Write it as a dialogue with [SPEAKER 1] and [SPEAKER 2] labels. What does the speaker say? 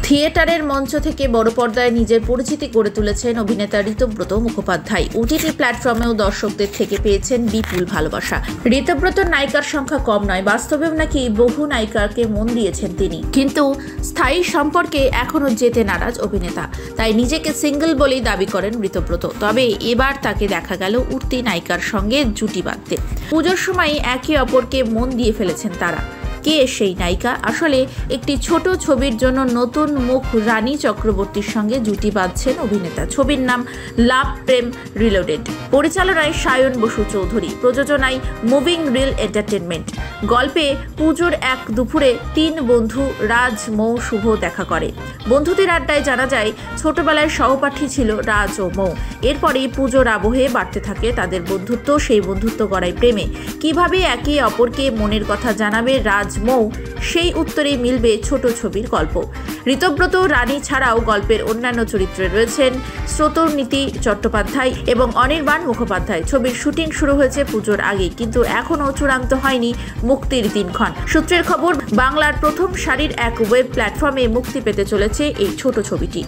[SPEAKER 1] থিয়েটারের মঞ্চ থেকে বড় পর্দায় নিজের পরিচিতি গড়ে তুলেছেন অভিনেতা ঋতব্রত মুখোপাধ্যায়। ওটিটি প্ল্যাটফর্মেও দর্শকদের থেকে পেয়েছেন বিপুল ভালোবাসা। ঋতব্রতর নায়িকার সংখ্যা কম নয়, বাস্তবেও নাকি বহু নায়িকাকে মন দিয়েছেন তিনি। কিন্তু স্থায়ী সম্পর্কে এখনও যেতে নারাজ অভিনেতা, তাই নিজেকে সিঙ্গেল বলেই দাবি করেন ঋতব্রত। তবে এবার তাকে দেখা গেল উঠতি নায়িকার সঙ্গে জুটি বাঁধতে। পুজোর সময় একে অপরকে মন দিয়ে ফেলেছেন তারা। কে সেই নায়িকা? আসলে একটি ছোট ছবির জন্য নতুন মুখ রানী চক্রবর্তীর সঙ্গে জুটি বাঁধছেন অভিনেতা। ছবির নাম লাভ প্রেম রিলোডেড। পরিচালনায় সায়ন বসু চৌধুরী, প্রযোজনায় মুভিং রিল এন্টারটেনমেন্ট। গল্পে পুজোর এক দুপুরে তিন বন্ধু রাজ, মৌ, শুভ দেখা করে। বন্ধুদের আড্ডায় জানা যায় ছোটবেলায় সহপাঠী ছিল রাজ ও মৌ। এরপরেই পুজোর আবহে বাড়তে থাকে তাদের বন্ধুত্ব, সেই বন্ধুত্ব গড়ায় প্রেমে। কিভাবে একে অপরকে মনের কথা জানাবে রাজ, মৌ, সেই উত্তরেই মিলবে ছোট ছবির গল্প। ঋতব্রত রানী ছাড়াও গল্পের অন্যান্য চরিত্রে রয়েছেন স্রোতনীতি চট্টোপাধ্যায় এবং অনির্বাণ মুখোপাধ্যায়। ছবির শুটিং শুরু হয়েছে পুজোর আগেই, কিন্তু এখনও চূড়ান্ত হয়নি মুক্তির দিনক্ষণ। সূত্রের খবর, বাংলার প্রথম সারির এক ওয়েব প্ল্যাটফর্মে মুক্তি পেতে চলেছে এই ছোট ছবিটি।